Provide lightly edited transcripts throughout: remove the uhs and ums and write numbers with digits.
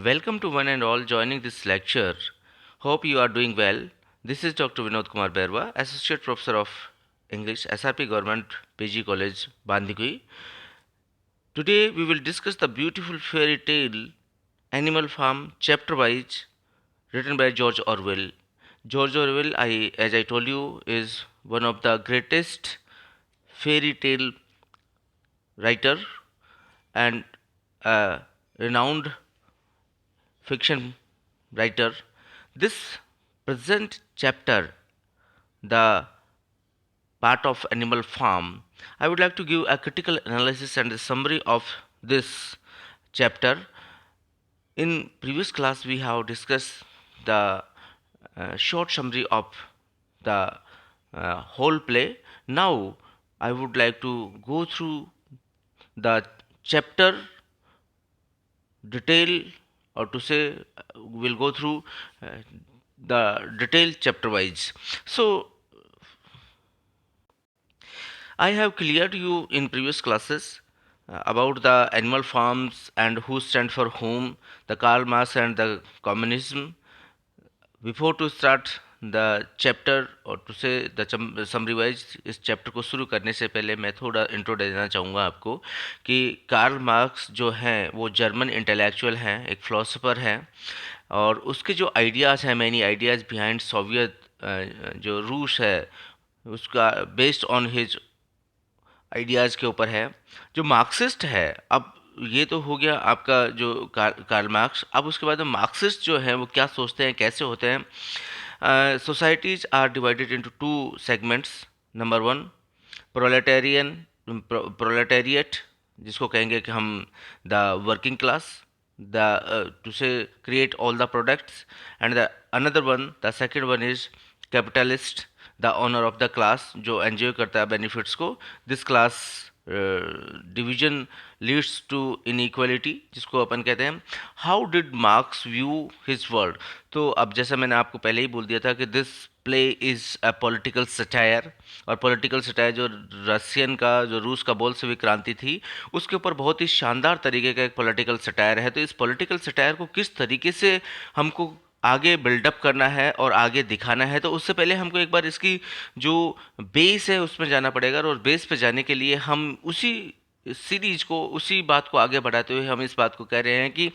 Welcome to one and all joining this lecture. Hope you are doing well. This is Dr. Vinod Kumar Berwa, Associate Professor of English, SRP Government PG College, Bandikui. Today we will discuss the beautiful fairy tale Animal Farm, chapter wise, written by George Orwell. George Orwell, as I told you, is one of the greatest fairy tale writer and a renowned fiction writer. This present chapter, the part of Animal Farm, I would like to give a critical analysis and a summary of this chapter. In previous class, we have discussed the short summary of the whole play. Now, I would like to go through the chapter detail, or to say, we'll go through the detail chapter wise. So, I have cleared you in previous classes about the animal farms and who stand for whom, the Karl Marx and the communism. Before to start the chapter, or to say the summary wise, इस chapter को शुरू करने से पहले मैं थोड़ा intro दे देना चाहूँगा आपको कि कार्ल मार्क्स जो हैं वो जर्मन इंटेलेक्चुअल हैं, एक फ़िलोसोफर हैं, और उसके जो आइडियाज़ हैं, मैनी आइडियाज़ बिहाइंड सोवियत, जो रूस है उसका बेस्ड ऑन हिज आइडियाज़ के ऊपर है। जो मार्क्सिस्ट है, अब ये तो हो गया आपका जो कार्ल मार्क्स। अब उसके बाद मार्क्सिस्ट जो है वो क्या सोचते हैं, कैसे होते हैं। Societies are divided into two segments. Number one, proletarian proletariat, जिसको कहेंगे कि हम the working class, the two say create all the products, and the another one, the second one is capitalist, the owner of the class, जो enjoy करता है benefits को। This class division leads to inequality, जिसको अपन कहते हैं। How did Marx view his world? तो अब जैसा मैंने आपको पहले ही बोल दिया था कि this play is a political satire, और पॉलिटिकल सटायर जो रशियन का, जो रूस का बोल्शेविक क्रांति थी, उसके ऊपर बहुत ही शानदार तरीके का एक पॉलिटिकल सटायर है। तो इस पॉलिटिकल सटायर को किस तरीके से हमको आगे बिल्डअप करना है और आगे दिखाना है, तो उससे पहले हमको एक बार इसकी जो बेस है उसमें जाना पड़ेगा। और बेस पे जाने के लिए हम उसी सीरीज को, उसी बात को आगे बढ़ाते हुए हम इस बात को कह रहे हैं कि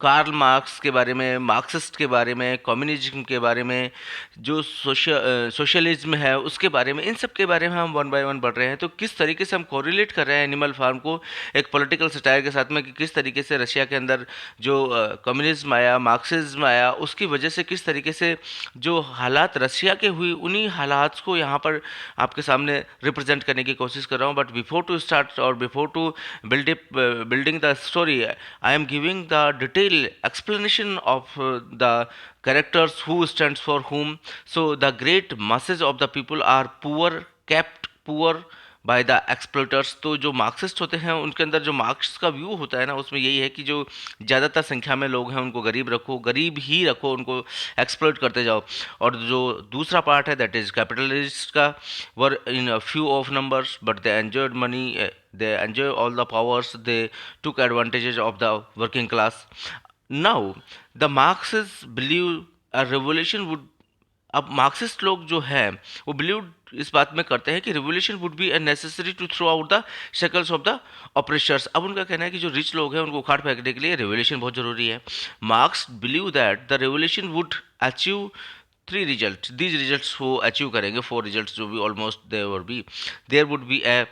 कार्ल मार्क्स के बारे में, मार्क्सिस्ट के बारे में, कम्युनिज्म के बारे में, जो सोशलिज्म है उसके बारे में, इन सब के बारे में हम वन बाय वन बढ़ रहे हैं। तो किस तरीके से हम कोरिलेट कर रहे हैं एनिमल फार्म को एक पॉलिटिकल सटायर के साथ में, कि किस तरीके से रशिया के अंदर जो कम्युनिज्म आया, मार्क्सिज्म आया, उसकी वजह से किस तरीके से जो हालात रशिया के हुई, उन्हीं हालात को यहाँ पर आपके सामने रिप्रेजेंट करने की कोशिश कर रहा हूँ। बट बिफोर टू स्टार्ट और before to building the story, I am giving the detail explanation of the characters who stands for whom. So the great masses of the people are poor, kept poor by the exploiters. तो जो Marxist होते हैं उनके अंदर जो marks का view होता है ना, उसमें यही है कि जो ज़्यादातर संख्या में लोग हैं उनको गरीब रखो, गरीब ही रखो, उनको एक्सप्लोइट करते जाओ। और जो दूसरा पार्ट है, दैट इज कैपिटलिस्ट का, were in few of numbers but they enjoyed money, they enjoy all the powers, they took advantages of the working class. Now the Marxists believe a revolution would, अब Marxist लोग जो है वो believe इस बात में करते हैं कि revolution would be a necessary to throw out the shackles of the oppressors. अब उनका कहना है कि जो रिच लोग हैं उनको उखाड़ फेंकने के लिए रिवोल्यूशन बहुत जरूरी है। Marx believe that the revolution would achieve three result, these results वो अचीव करेंगे, फोर रिजल्ट्स जो भी almost there would be a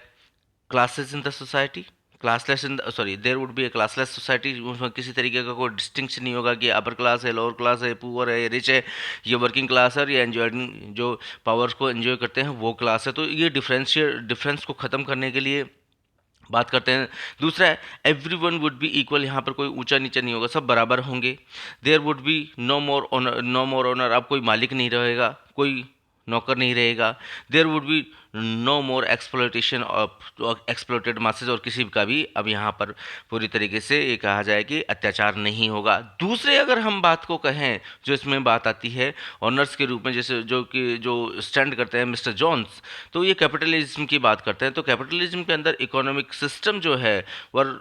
classes in the society, classless in sorry there would be a classless society. उसमें किसी तरीके का कोई distinction नहीं होगा कि अपर क्लास है, लोअर क्लास है, पुअर है, रिच है, ये वर्किंग क्लास है, और ये एंजॉयिंग जो पावर्स को एंजॉय करते हैं वो क्लास है। तो ये डिफरेंस को ख़त्म करने के लिए बात करते हैं। दूसरा है every one would be equal, यहाँ पर कोई ऊंचा नीचा नहीं होगा, सब बराबर होंगे। There would be no more owner, no more owner, अब कोई मालिक नहीं रहेगा, कोई नौकर नहीं रहेगा। There would be no more exploitation of exploited masses, और किसी का भी अब यहाँ पर पूरी तरीके से ये कहा जाए कि अत्याचार नहीं होगा। दूसरे अगर हम बात को कहें, जो इसमें बात आती है ऑनर्स के रूप में, जैसे जो कि जो स्टैंड करते हैं मिस्टर जॉन्स, तो ये कैपिटलिज्म की बात करते हैं। तो कैपिटलिज्म के अंदर इकोनॉमिक सिस्टम जो है वह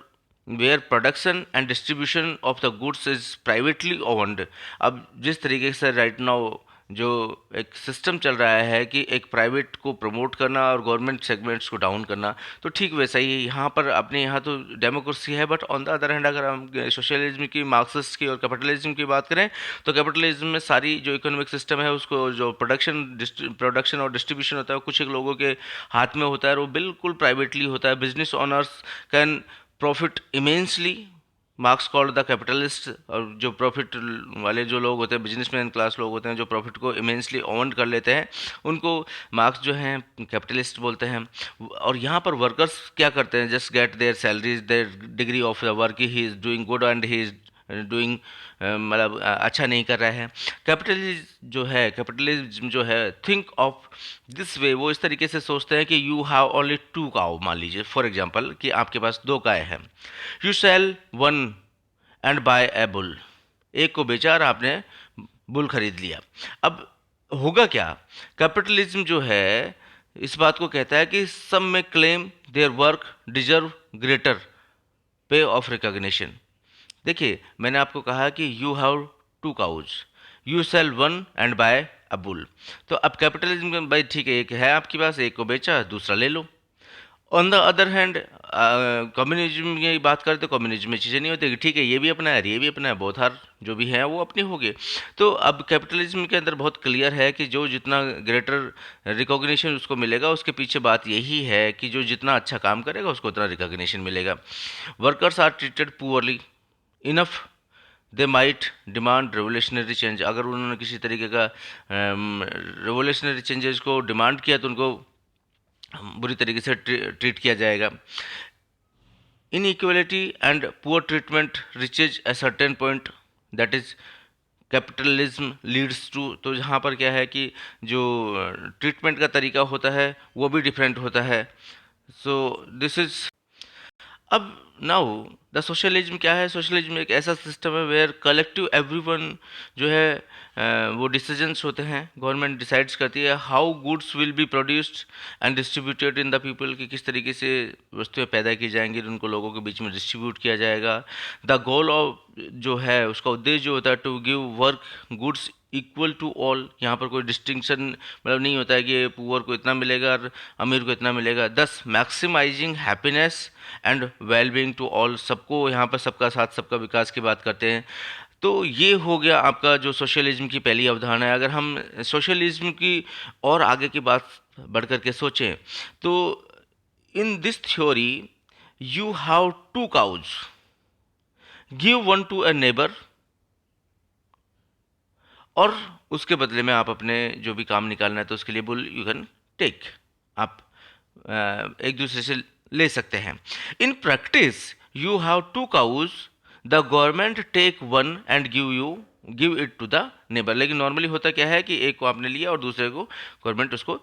where production and distribution of the goods is privately owned. अब जिस तरीके से राइट नाउ जो एक सिस्टम चल रहा है कि एक प्राइवेट को प्रमोट करना और गवर्नमेंट सेगमेंट्स को डाउन करना, तो ठीक वैसा ही यहाँ पर अपने यहाँ तो डेमोक्रेसी है, but on the other hand अगर हम सोशलिज्म की, मार्क्सिस्ट की और कैपिटलिज्म की बात करें, तो कैपिटलिज्म में सारी जो इकोनॉमिक सिस्टम है उसको जो प्रोडक्शन और डिस्ट्रीब्यूशन होता है वो कुछ एक लोगों के हाथ में होता है और वो बिल्कुल प्राइवेटली होता है। Business owners can profit immensely, marks called the capitalist. और जो प्रॉफिट वाले जो लोग होते हैं, बिजनेसमैन क्लास लोग होते हैं जो प्रॉफिट को इमेंसली ओन कर लेते हैं, उनको मार्क्स जो हैं कैपिटलिस्ट बोलते हैं। और यहाँ पर वर्कर्स क्या करते हैं, just get there salaries, there degree of the work, he is doing good and he is doing, मतलब अच्छा नहीं कर रहा है। कैपिटलिज्म जो है थिंक ऑफ दिस वे, वो इस तरीके से सोचते हैं कि you have only two cow. मान लीजिए फॉर एग्जांपल कि आपके पास दो गाय हैं, you sell one and buy a bull. एक को बेचा और आपने बुल खरीद लिया। अब होगा क्या, कैपिटलिज्म जो है इस बात को कहता है कि some men claim their work deserve greater pay of recognition. देखिए मैंने आपको कहा कि you have two cows, you sell one and buy a bull. तो अब कैपिटलिज्म में भाई ठीक है, एक है आपके पास, एक को बेचा, दूसरा ले लो। On the other hand communism की बात करें तो कम्युनिज्म में चीज़ें नहीं होती कि ठीक है ये भी अपना है ये भी अपना है, बहुत हार जो भी है वो अपने हो गए। तो अब कैपिटलिज्म के अंदर बहुत क्लियर है कि जो जितना ग्रेटर रिकॉग्निशन उसको मिलेगा, उसके पीछे बात यही है कि जो जितना अच्छा काम करेगा उसको उतना रिकॉग्निशन मिलेगा। Workers are treated poorly enough, they might demand revolutionary change. अगर उन्होंने किसी तरीके का रेवोल्यूशनरी चेंजेस को डिमांड किया तो उनको बुरी तरीके से ट्रीट किया जाएगा। Inequality and poor treatment reaches a certain point, that is capitalism leads to. तो यहाँ पर क्या है कि जो ट्रीटमेंट का तरीका होता है वो भी डिफरेंट होता है। सो दिस इज, अब नाउ द सोशलिज्म क्या है, सोशलिज्म एक ऐसा सिस्टम है वेयर कलेक्टिव एवरीवन जो है वो डिसीजंस होते हैं, गवर्नमेंट डिसाइड्स करती है how goods will be produced and distributed in the people, कि किस तरीके से वस्तुएं पैदा की जाएंगी और उनको लोगों के बीच में डिस्ट्रीब्यूट किया जाएगा। द गोल ऑफ जो है उसका उद्देश्य जो होता है to give work goods equal to all. यहाँ पर कोई डिस्टिंक्शन मतलब नहीं होता है कि पुअर को इतना मिलेगा और अमीर को इतना मिलेगा। Thus maximizing happiness and wellbeing to all, सबको यहाँ पर सबका साथ सबका विकास की बात करते हैं। तो ये हो गया आपका जो सोशलिज्म की पहली अवधारणा है। अगर हम सोशलिज्म की और आगे की बात बढ़ कर के सोचें तो in this theory you have two cows, give one to a neighbour, और उसके बदले में आप अपने जो भी काम निकालना है तो उसके लिए बुल यू कैन टेक, आप एक दूसरे से ले सकते हैं। In practice you have two cows, the government take one and give it to the neighbour. लेकिन नॉर्मली होता क्या है कि एक को आपने लिया और दूसरे को गवर्नमेंट उसको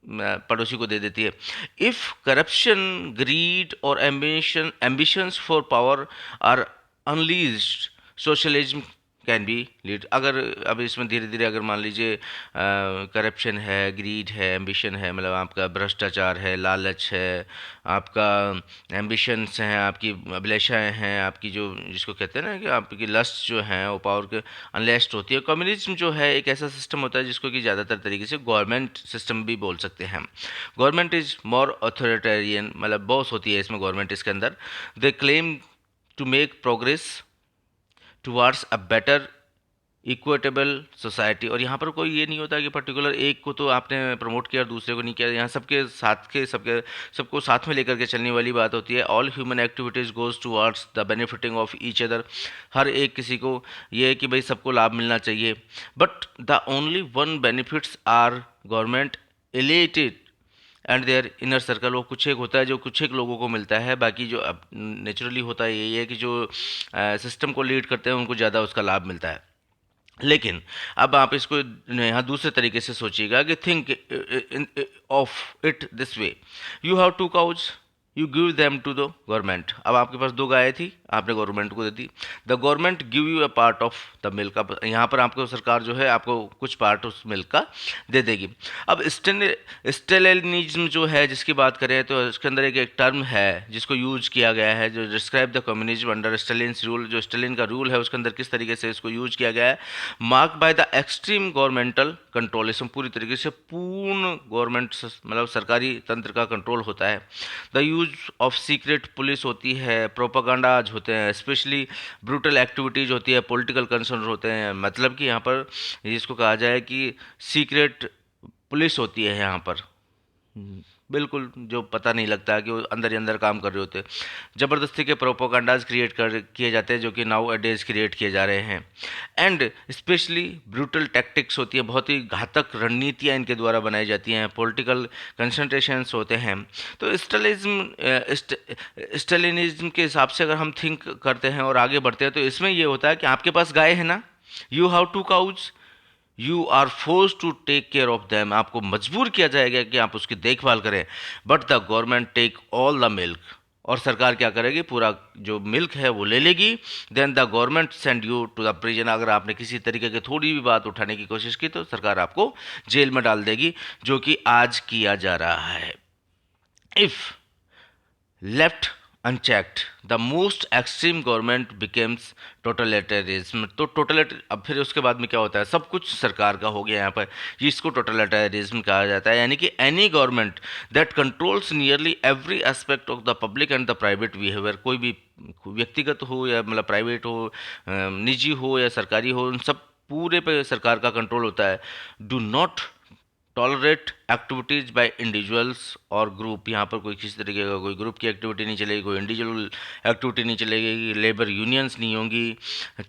पड़ोसी को दे देती है। इफ करप्शन, ग्रीड और ambitions for power are unleashed, socialism can be lead. अगर अब इसमें धीरे धीरे अगर मान लीजिए करप्शन है, ग्रीड है, एम्बिशन है, मतलब आपका भ्रष्टाचार है, लालच है, आपका एम्बिशंस हैं, आपकी अभिलाषाएं हैं, आपकी जो जिसको कहते हैं ना कि आपकी लस्ट जो हैं वो पावर के अनलेस्ट होती है। कम्युनिज्म जो है एक ऐसा सिस्टम होता है जिसको कि ज़्यादातर तरीके से गवर्नमेंट सिस्टम भी बोल सकते हैं। गवर्नमेंट इज़ मोर अथॉरिटेरियन, मतलब बॉस होती है इसमें गवर्नमेंट इसके अंदर। They claim to make progress towards a better equitable society. और यहाँ पर कोई ये नहीं होता कि पर्टिकुलर एक को तो आपने प्रमोट किया और दूसरे को नहीं किया। यहाँ सबको साथ में लेकर के चलने वाली बात होती है। All human activities goes towards the benefiting of each other. हर एक किसी को ये है कि भाई सबको लाभ मिलना चाहिए। But the only one benefits are government elited and their inner circle. वो कुछ एक होता है जो कुछ एक लोगों को मिलता है, बाकी जो अब नेचुरली होता है यही है कि जो सिस्टम को लीड करते हैं उनको ज़्यादा उसका लाभ मिलता है। लेकिन अब आप इसको यहाँ दूसरे तरीके से सोचिएगा कि think of it this way, you have two cows, you give them to the government. अब आपके पास दो गायें थी, आपने गवर्नमेंट को दे दी। The government give you a part of the milk. अब यहाँ पर आपको सरकार जो है आपको कुछ पार्ट उस मिल्क का दे देगी। अब स्टेलिनिज्म जो है जिसकी बात करें तो इसके अंदर एक टर्म है जिसको यूज किया गया है जो describe the communism under Stalin's rule. जो स्टेलिन का रूल है उसके अंदर किस तरीके से इसको यूज किया गया है, marked by the extreme governmental control. इसमें पूरी तरीके से पूर्ण गवर्नमेंट मतलब सरकारी तंत्र का कंट्रोल होता है। The use of secret police होती है, प्रोपागंडाज होते हैं, स्पेशली ब्रूटल एक्टिविटीज होती है, पॉलिटिकल कंसर्न होते हैं। मतलब कि यहाँ पर जिसको कहा जाए कि सीक्रेट पुलिस होती है यहाँ पर, बिल्कुल जो पता नहीं लगता कि वो अंदर ही अंदर काम कर रहे होते हैं। ज़बरदस्ती के प्रोपोगंडाज क्रिएट कर किए जाते हैं जो कि नाउ अडेज क्रिएट किए जा रहे हैं। एंड स्पेशली ब्रूटल टैक्टिक्स होती है, बहुत ही घातक रणनीतियाँ इनके द्वारा बनाई जाती हैं, पॉलिटिकल कंसंट्रेशंस होते हैं। तो स्टेलिनिज्म के हिसाब से अगर हम थिंक करते हैं और आगे बढ़ते हैं तो इसमें ये होता है कि आपके पास गाय है ना, you have two cows, you are force to take care of them. आपको मजबूर किया जाएगा कि आप उसकी देखभाल करें। But the government take all the milk, और सरकार क्या करेगी, पूरा जो मिल्क है वो ले लेगी। Then the government send you to the prison. अगर आपने किसी तरीके की थोड़ी भी बात उठाने की कोशिश की तो सरकार आपको जेल में डाल देगी, जो कि आज किया जा रहा है। If left unchecked the most extreme government becomes totalitarism. तो टोटलिटर, अब फिर उसके बाद में क्या होता है, सब कुछ सरकार का हो गया यहाँ पर, इसको टोटलिटेरिज्म कहा जाता है। यानी कि any government that controls nearly every aspect of the public and the private behaviour. कोई भी व्यक्तिगत हो या मतलब प्राइवेट हो, निजी हो या सरकारी हो, उन सब पूरे पे सरकार का कंट्रोल होता है। Do not tolerate activities bye individuals और ग्रुप। यहाँ पर कोई किसी तरीके का कोई ग्रुप की एक्टिविटी नहीं चलेगी, कोई इंडिविजुअल एक्टिविटी नहीं चलेगी, लेबर यूनियंस नहीं होंगी,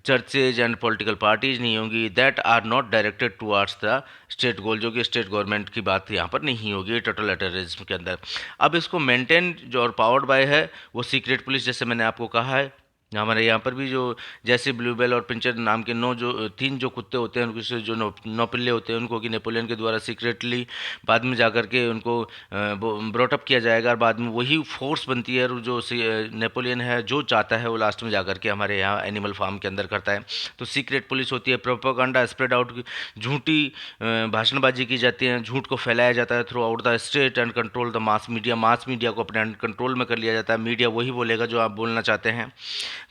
चर्चेज एंड पॉलिटिकल पार्टीज नहीं होंगी that are not directed towards the state goal, जो कि स्टेट गवर्नमेंट की बात यहाँ पर नहीं होगी टोटलिटेरिज्म के अंदर। अब इसको मेंटेन जो और पावर्ड बाय है वो सीक्रेट पुलिस, जैसे मैंने आपको कहा है। हमारे यहाँ पर भी जो जैसे ब्लूबेल और पिंचर नाम के तीन जो कुत्ते होते हैं, उनके जो नौपिल्ले होते हैं, उनको कि नेपोलियन के द्वारा सीक्रेटली बाद में जाकर के उनको ब्रॉटअप किया जाएगा और बाद में वही फोर्स बनती है। और जो नेपोलियन है जो चाहता है वो लास्ट में जाकर के हमारे यहाँ एनिमल फार्म के अंदर करता है। तो सीक्रेट पुलिस होती है, प्रोपोगंडा स्प्रेड आउट, झूठी भाषणबाजी की जाती है, झूठ को फैलाया जाता है through out the state and control the mass media. Mass media को अपने कंट्रोल में कर लिया जाता है, मीडिया वही बोलेगा जो आप बोलना चाहते हैं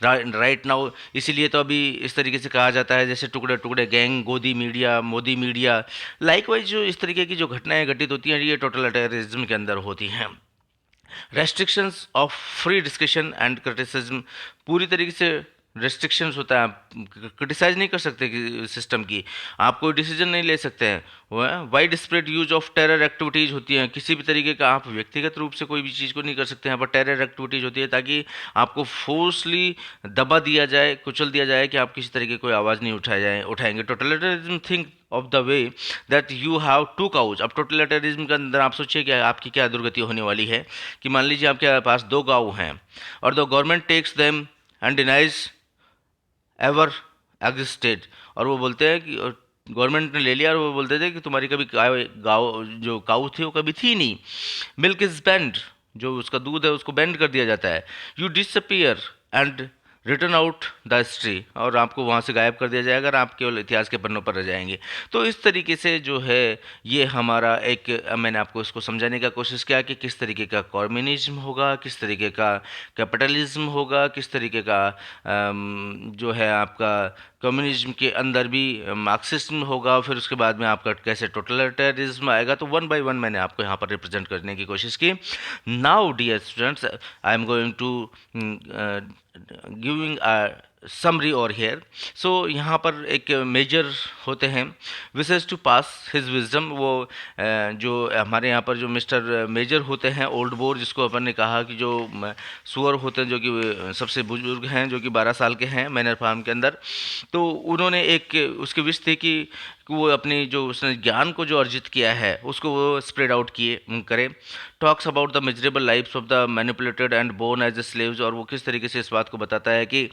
राइट नाउ। इसीलिए तो अभी इस तरीके से कहा जाता है जैसे टुकड़े टुकड़े गैंग, गोदी मीडिया, मोदी मीडिया, लाइकवाइज जो इस तरीके की जो घटनाएं घटित होती हैं ये टोटलिटेरिज्म के अंदर होती हैं। Restrictions of free discussion and criticism, पूरी तरीके से रेस्ट्रिक्शंस होता है, आप क्रिटिसाइज नहीं कर सकते कि सिस्टम की, आप कोई डिसीजन नहीं ले सकते हैं। Wide spread use of terror activities होती हैं, किसी भी तरीके का आप व्यक्तिगत रूप से कोई भी चीज़ को नहीं कर सकते हैं, पर टेरर एक्टिविटीज़ होती है ताकि आपको फोर्सली दबा दिया जाए, कुचल दिया जाए कि आप किसी तरीके कोई आवाज़ नहीं उठाएंगे। Totalitarism think of the way that you have two cows. अब टोटलिटेरिज्म के अंदर आप सोचिए कि आपकी क्या दुर्गति होने वाली है कि मान लीजिए आपके पास 2 गाँव हैं और the government takes them and denies ever existed. और वो बोलते हैं कि गवर्नमेंट ने ले लिया और वो बोलते थे कि तुम्हारी कभी गाँव जो काऊ थी वो कभी थी नहीं। मिल्क इज बैंड, जो उसका दूध है उसको बैंड कर दिया जाता है। You disappear and return out the history, और आपको वहाँ से गायब कर दिया जाएगा और आप केवल इतिहास के पन्नों पर रह जाएंगे। तो इस तरीके से जो है ये हमारा एक, मैंने आपको इसको समझाने का कोशिश किया कि किस तरीके का कम्युनिज्म होगा, किस तरीके का कैपिटलिज्म होगा, किस तरीके का जो है आपका कम्युनिज्म के अंदर भी मार्क्सिज्म होगा, फिर उसके बाद में आपका कैसे टोटलिटेरिज्म आएगा। तो 1 बाय 1 मैंने आपको यहाँ पर रिप्रेजेंट करने की कोशिश की। Now dear students, I am going to giving summary और हेयर। सो यहाँ पर एक मेजर होते हैं विशेष टू पास हिज विजडम। वो जो हमारे यहाँ पर जो मिस्टर मेजर होते हैं, ओल्ड बोर जिसको अपन ने कहा कि जो सुअर होते हैं जो कि सबसे बुजुर्ग हैं, जो कि 12 साल के हैं मैनर फार्म के अंदर, तो उन्होंने एक उसकी विश थी कि वो अपनी जो उसने ज्ञान को जो अर्जित किया है उसको वो स्प्रेड आउट करे। Talks about the miserable lifes of the manipulated and born as a slaves, और वो किस तरीके से इस बात को बताता है कि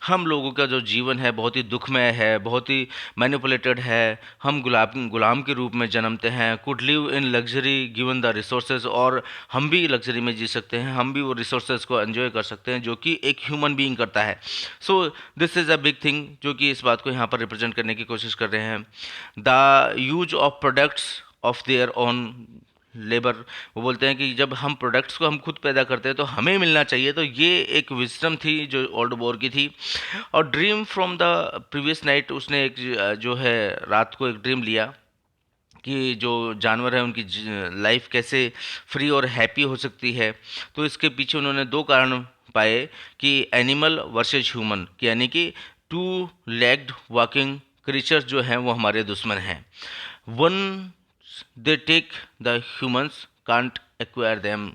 हम हम लोगों का जो जीवन है बहुत ही दुखमय है, बहुत ही मैनिपुलेटेड है। हम गुलाम के रूप में जन्मते हैं। Could live in luxury given the resources, और हम भी लग्जरी में जी सकते हैं, हम भी वो रिसोर्सेज को एंजॉय कर सकते हैं जो कि एक ह्यूमन बीइंग करता है। So this is a big thing जो कि इस बात को यहाँ पर रिप्रेजेंट करने की कोशिश कर रहे हैं। The use of products of their own labour, वो बोलते हैं कि जब हम प्रोडक्ट्स को हम खुद पैदा करते हैं तो हमें मिलना चाहिए। तो ये एक विजडम थी जो ओल्ड बोर की थी। और dream from the previous night, उसने एक जो है रात को एक ड्रीम लिया कि जो जानवर है उनकी लाइफ कैसे फ्री और हैप्पी हो सकती है। तो इसके पीछे उन्होंने दो कारण पाए कि एनिमल वर्सेस ह्यूमन, यानी कि टू लेग्ड वॉकिंग क्रीचर्स जो हैं वो हमारे दुश्मन हैं। When they take the humans can't acquire them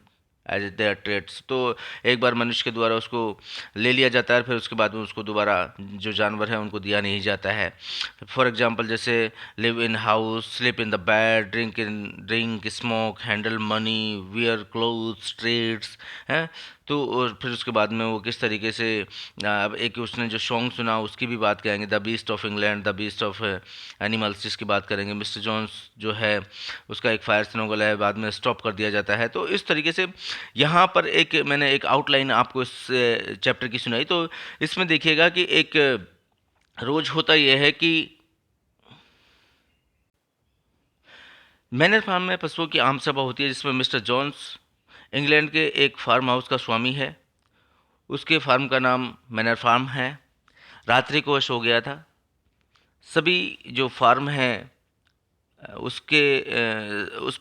as their trades. तो एक बार मनुष्य के द्वारा उसको ले लिया जाता है, फिर उसके बाद में उसको दोबारा जो जानवर है उनको दिया नहीं जाता है। फॉर एग्जांपल जैसे live in house, sleep in the bed, drink smoke, handle money, wear clothes, trades हैं। तो और फिर उसके बाद में वो किस तरीके से अब एक उसने जो सॉन्ग सुना उसकी भी बात करेंगे, the beast of England, the beast of animals, जिसकी बात करेंगे। मिस्टर जॉन्स जो है उसका एक फायर स्नोगल है, बाद में स्टॉप कर दिया जाता है। तो इस तरीके से यहाँ पर एक मैंने एक आउटलाइन आपको इस चैप्टर की सुनाई। तो इसमें देखिएगा कि एक रोज होता यह है कि मैनर फार्म में पशुओं की आम सभा होती है, जिसमें मिस्टर जॉन्स इंग्लैंड के एक फार्म हाउस का स्वामी है। उसके फार्म का नाम मैनर फार्म है। रात्रि को वह सो गया था। सभी जो फार्म हैं उस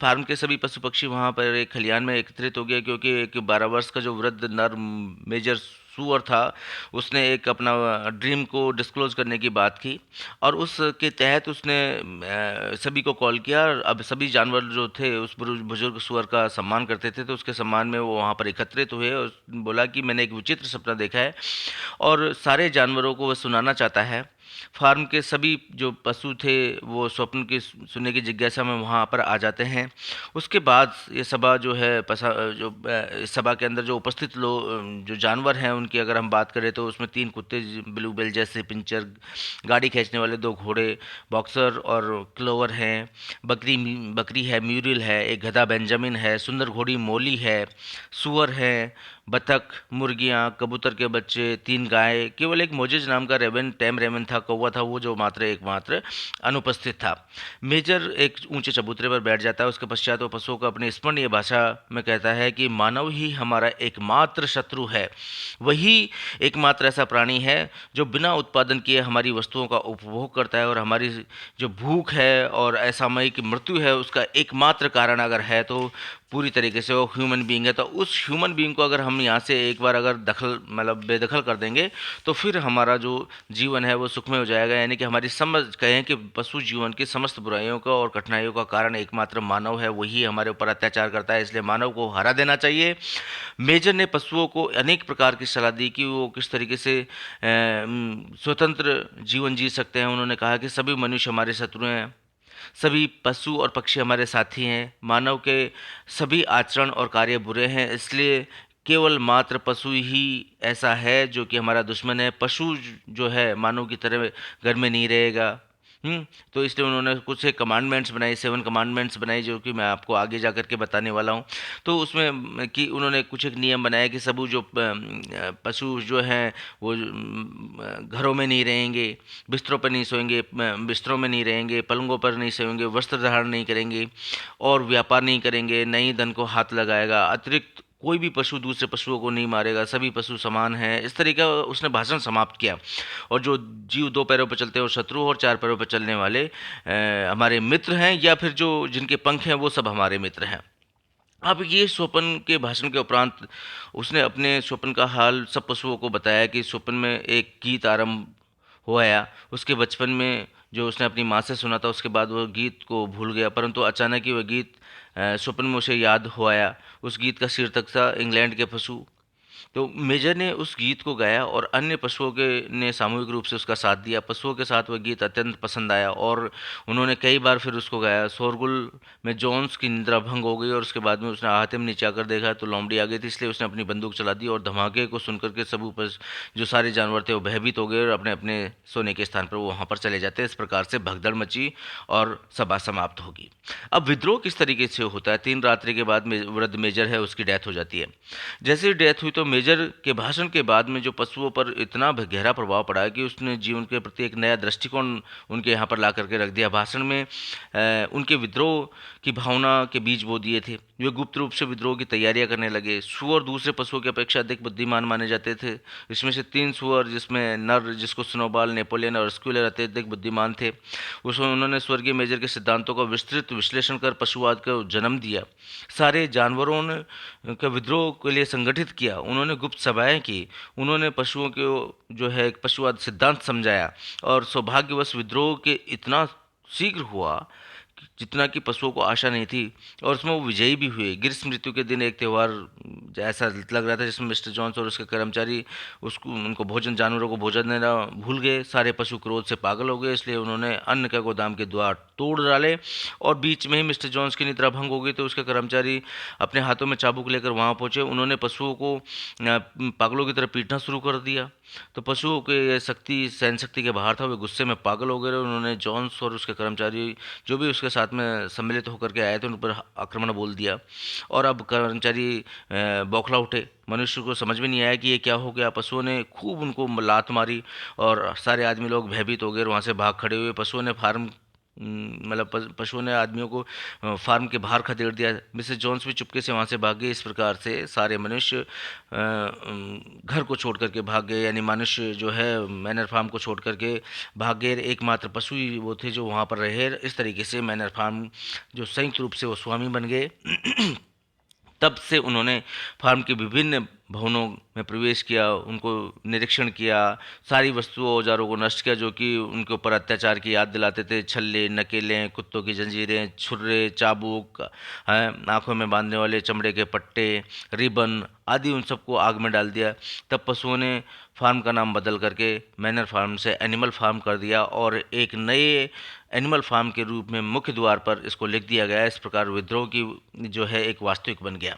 फार्म के सभी पशु पक्षी वहाँ पर एक खलियान में एकत्रित हो गए, क्योंकि एक 12 वर्ष का जो वृद्ध नर मेजर सुअर था उसने एक अपना ड्रीम को डिस्क्लोज करने की बात की, और उसके तहत उसने सभी को कॉल किया। अब सभी जानवर जो थे उस बुजुर्ग सुअर का सम्मान करते थे, तो उसके सम्मान में वो वहाँ पर एकत्रित हुए और बोला कि मैंने एक विचित्र सपना देखा है, और सारे जानवरों को वह सुनाना चाहता है। फार्म के सभी जो पशु थे वो स्वप्न की सुनने की जिज्ञासा में वहाँ पर आ जाते हैं। उसके बाद ये सभा जो है इस सभा के अंदर जो उपस्थित लोग जो जानवर हैं उनकी अगर हम बात करें तो उसमें 3 कुत्ते, ब्लू बेल जैसे पिंचर, गाड़ी खींचने वाले 2 घोड़े बॉक्सर और क्लोवर हैं, बकरी है म्यूरिल है, एक गधा बेंजामिन है, सुंदर घोड़ी मोली है, सुअर है, बतख, मुर्गियाँ, कबूतर के बच्चे, 3 गाय, केवल एक मोजेज नाम का टेम रेवन था, कौवा था, वो जो एकमात्र अनुपस्थित था। मेजर एक ऊंचे चबूतरे पर बैठ जाता है। उसके पश्चात वो पशुओं को अपनी स्मरणीय भाषा में कहता है कि मानव ही हमारा एकमात्र शत्रु है। वही एकमात्र ऐसा प्राणी है जो बिना उत्पादन किए हमारी वस्तुओं का उपभोग करता है, और हमारी जो भूख है और असामयिक मृत्यु है उसका एकमात्र कारण अगर है तो पूरी तरीके से वो ह्यूमन बीइंग है। तो उस ह्यूमन बीइंग को अगर हम यहाँ से एक बार अगर बेदखल कर देंगे तो फिर हमारा जो जीवन है वो सुखमय हो जाएगा। यानी कि हमारी समझ कहें कि पशु जीवन की समस्त बुराइयों का और कठिनाइयों का कारण एकमात्र मानव है, वही हमारे ऊपर अत्याचार करता है, इसलिए मानव को हरा देना चाहिए। मेजर ने पशुओं को अनेक प्रकार की सलाह दी कि वो किस तरीके से स्वतंत्र जीवन जी सकते हैं। उन्होंने कहा कि सभी मनुष्य हमारे शत्रु हैं, सभी पशु और पक्षी हमारे साथी हैं, मानव के सभी आचरण और कार्य बुरे हैं, इसलिए केवल मात्र पशु ही ऐसा है जो कि हमारा दुश्मन है। पशु जो है मानव की तरह घर में नहीं रहेगा। तो इसलिए उन्होंने कुछ एक कमांडमेंट्स बनाई, 7 कमांडमेंट्स बनाई, जो कि मैं आपको आगे जा कर के बताने वाला हूँ। तो उसमें कि उन्होंने कुछ एक नियम बनाया कि सब जो पशु जो हैं वो घरों में नहीं रहेंगे, बिस्तरों पर नहीं सोएंगे, बिस्तरों में नहीं रहेंगे, पलंगों पर नहीं सोएंगे, वस्त्र धारण नहीं करेंगे और व्यापार नहीं करेंगे, न ही धन को हाथ लगाएगा। अतिरिक्त कोई भी पशु दूसरे पशुओं को नहीं मारेगा, सभी पशु समान हैं। इस तरीके का उसने भाषण समाप्त किया। और जो जीव 2 पैरों पर चलते हैं वो शत्रु, और 4 पैरों पर चलने वाले हमारे मित्र हैं, या फिर जो जिनके पंख हैं वो सब हमारे मित्र हैं। अब ये स्वप्न के भाषण के उपरांत उसने अपने स्वप्न का हाल सब पशुओं को बताया कि स्वप्न में एक गीत आरंभ हो आया। उसके बचपन में जो उसने अपनी माँ से सुना था, उसके बाद वो गीत को भूल गया, परंतु अचानक ही वह गीत स्वप्न में उसे याद हो आया। उस गीत का शीर्षक था इंग्लैंड के पशु। तो मेजर ने उस गीत को गाया और अन्य पशुओं के ने सामूहिक रूप से उसका साथ दिया। पशुओं के साथ वह गीत अत्यंत पसंद आया और उन्होंने कई बार फिर उसको गाया। शोरगुल में जॉन्स की निद्रा भंग हो गई और उसके बाद में उसने आहते में नीचे आकर देखा तो लोमड़ी आ गई थी, इसलिए उसने अपनी बंदूक चला दी और धमाके को सुनकर के सब ऊपर जो सारे जानवर थे वो भयभीत हो गए और अपने अपने सोने के स्थान पर वो वहाँ पर चले जाते हैं। इस प्रकार से भगदड़ मची और सभा समाप्त होगी। अब विद्रोह किस तरीके से होता है? 3 रात्रि के बाद वृद्ध मेजर है उसकी डेथ हो जाती है। जैसे ही डेथ हुई तो मेजर के भाषण के बाद में जो पशुओं पर इतना गहरा प्रभाव पड़ा कि उसने जीवन के प्रति एक नया दृष्टिकोण उनके यहाँ पर ला करके रख दिया। भाषण में उनके विद्रोह की भावना के बीज बो दिए थे। वे गुप्त रूप से विद्रोह की तैयारियां करने लगे। सुअर दूसरे पशुओं की अपेक्षा अधिक बुद्धिमान माने जाते थे। इसमें से 3 सुअर, जिसमें नर जिसको स्नोबॉल, नेपोलियन और स्क्यूलर अत्यधिक बुद्धिमान थे, उसमें उन्होंने स्वर्गीय मेजर के सिद्धांतों का विस्तृत विश्लेषण कर पशुवाद को जन्म दिया। सारे जानवरों ने का विद्रोह के लिए संगठित किया। उन्होंने गुप्त सभाएं की। उन्होंने पशुओं को जो है एक पशुवाद सिद्धांत समझाया और सौभाग्यवश विद्रोह के इतना शीघ्र हुआ जितना कि पशुओं को आशा नहीं थी और उसमें वो विजयी भी हुए। ग्रीष्म ऋतु के दिन एक त्यौहार ऐसा लग रहा था जिसमें मिस्टर जॉन्स और उसके कर्मचारी उसको उनको भोजन जानवरों को भोजन देना भूल गए। सारे पशु क्रोध से पागल हो गए, इसलिए उन्होंने अन्न के गोदाम के द्वार तोड़ डाले और बीच में ही मिस्टर जॉन्स की निद्रा भंग हो गई तो उसके कर्मचारी अपने हाथों में चाबुक लेकर वहाँ पहुँचे। उन्होंने पशुओं को पागलों की तरह पीटना शुरू कर दिया। तो पशुओं के शक्ति सहन शक्ति के बाहर था, वे गुस्से में पागल हो गए और उन्होंने जॉन्स और उसके कर्मचारी जो भी उसके साथ में सम्मिलित होकर के आए थे उन पर आक्रमण बोल दिया। और अब कर्मचारी बौखला उठे। मनुष्य को समझ में नहीं आया कि ये क्या हो गया। पशुओं ने खूब उनको लात मारी और सारे आदमी लोग भयभीत हो गए और वहाँ से भाग खड़े हुए। पशुओं ने मतलब पशुओं ने आदमियों को फार्म के बाहर खदेड़ दिया। मिसेस जॉन्स भी चुपके से वहाँ से भाग गए। इस प्रकार से सारे मनुष्य घर को छोड़ करके भाग गए, यानी मनुष्य जो है मैनर फार्म को छोड़ करके भाग गए। एकमात्र पशु ही वो थे जो वहाँ पर रहे। इस तरीके से मैनर फार्म जो संयुक्त रूप से वो स्वामी बन गए। तब से उन्होंने फार्म के विभिन्न भवनों में प्रवेश किया, उनको निरीक्षण किया, सारी वस्तुओं औजारों को नष्ट किया जो कि उनके ऊपर अत्याचार की याद दिलाते थे। छल्ले, नकेलें, कुत्तों की जंजीरें, छुर्रे, चाबुक, आंखों में बांधने वाले चमड़े के पट्टे, रिबन आदि उन सबको आग में डाल दिया। तब पशुओं ने फार्म का नाम बदल करके मैनर फार्म से एनिमल फार्म कर दिया और एक नए एनिमल फार्म के रूप में मुख्य द्वार पर इसको लिख दिया गया। इस प्रकार विद्रोह की जो है एक वास्तविक बन गया।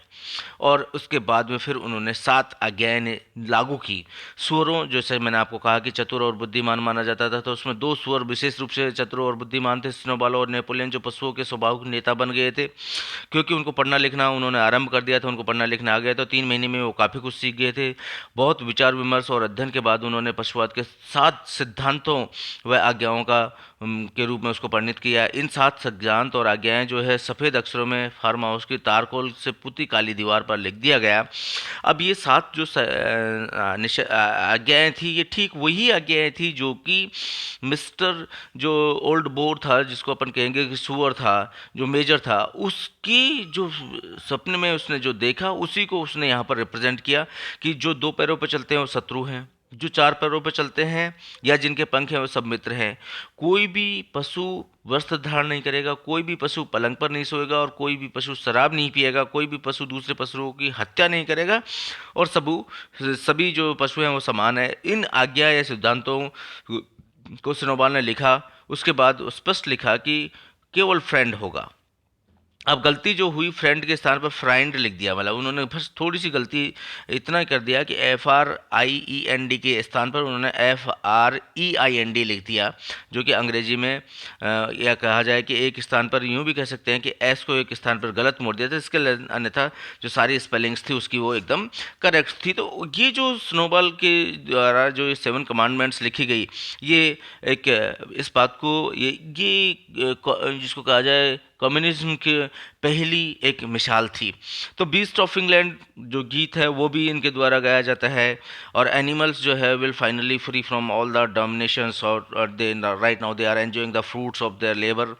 और उसके बाद में फिर उन्होंने 7 आज्ञाएं लागू की। सुअरों, जैसे मैंने आपको कहा कि चतुर और बुद्धिमान माना जाता था, तो उसमें 2 सुअर विशेष रूप से चतुर और बुद्धिमान थे, स्नोबॉल और नेपोलियन, जो पशुओं के स्वभाव के नेता बन गए थे। क्योंकि उनको पढ़ना लिखना उन्होंने आरंभ कर दिया था, उनको पढ़ना लिखना आ गया, तो 3 महीने में वो काफ़ी कुछ सीख गए थे। बहुत विचार विमर्श और अध्ययन के बाद उन्होंने पशुवाद के 7 सिद्धांतों व आज्ञाओं का के रूप में उसको परिणित किया। इन 7 सिद्धांत और आज्ञाएं जो है सफ़ेद अक्षरों में फार्म हाउस की तारकोल से पुती काली दीवार पर लिख दिया गया। अब ये 7 जो आज्ञाएं थी, ये ठीक वही आज्ञाएं थी जो कि मिस्टर जो ओल्ड बोर था, जिसको अपन कहेंगे कि सुअर था, जो मेजर था, उसकी जो सपने में उसने जो देखा उसी को उसने यहाँ पर रिप्रेजेंट किया कि जो 2 पैरों पर चलते हैं वो शत्रु हैं, जो 4 पैरों पर चलते हैं या जिनके पंख हैं वो सब मित्र हैं। कोई भी पशु वस्त्र धारण नहीं करेगा, कोई भी पशु पलंग पर नहीं सोएगा और कोई भी पशु शराब नहीं पिएगा, कोई भी पशु दूसरे पशुओं की हत्या नहीं करेगा और सभी जो पशु हैं वो समान है। इन आज्ञा या सिद्धांतों को स्नोबॉल ने लिखा। उसके बाद स्पष्ट लिखा कि केवल फ्रेंड होगा। अब गलती जो हुई, फ्रेंड के स्थान पर फ्राइंड लिख दिया। मतलब उन्होंने बस थोड़ी सी गलती इतना कर दिया कि FRIEND के स्थान पर उन्होंने FREIND लिख दिया, जो कि अंग्रेजी में या कहा जाए कि एक स्थान पर यूँ भी कह सकते हैं कि एस को एक स्थान पर गलत मोड़ दिया था। इसके अन्यथा जो सारी स्पेलिंग्स थी उसकी वो एकदम करेक्ट थी। तो ये जो स्नोबॉल के द्वारा जो 7 कमांडमेंट्स लिखी गई, ये एक इस बात को जिसको कहा जाए कम्युनिज्म की पहली एक मिसाल थी। तो बीस्ट ऑफ इंग्लैंड जो गीत है वो भी इनके द्वारा गाया जाता है। और एनिमल्स जो है will finally free from all the dominations और they right now they are enjoying the fruits of their labour.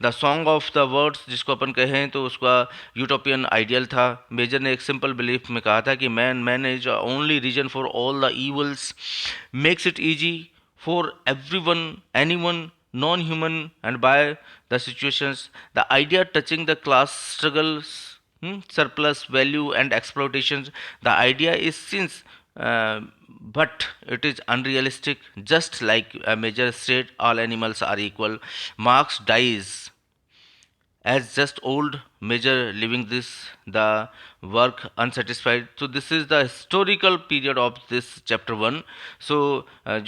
The song of the words जिसको अपन कहें तो उसका यूटोपियन आइडियल था। मेजर ने एक सिंपल बिलीफ में कहा था कि man is only reason for all the evils, makes it easy for everyone, anyone, non-human, and by the situations. The idea touching the class struggles surplus value and exploitations. The idea is since, uh, but it is unrealistic. Just like a major state, all animals are equal. Marx dies as just old major leaving this the work unsatisfied. So this is the historical period of this chapter 1. So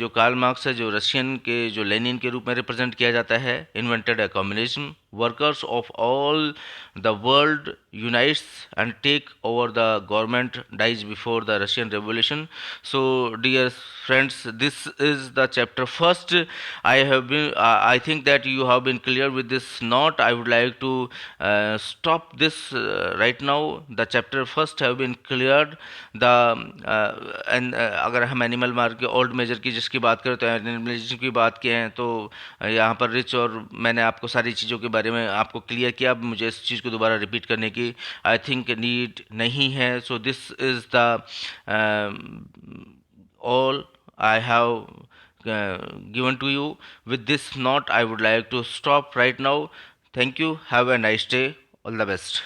जो Karl Marx है, जो Russian के जो Lenin के रूप में represent किया जाता है, invented a communism. Workers of all the world unites and take over the government, dies before the Russian revolution. So dear friends, this is the chapter first. I think that you have been clear with this note. I would like to stop this right now. The chapter first have been cleared. The and अगर हम animal mark के old major की जिसकी बात करें, तो animalism की बात की है, तो यहाँ पर रिच, और मैंने आपको सारी चीज़ों के बारे में आपको क्लियर किया. अब मुझे इस चीज़ को दोबारा रिपीट करने की आई थिंक नीड नहीं है. So this is the all I have given to you. With this note, I would like to stop right now. Thank you. Have a nice day. All the best.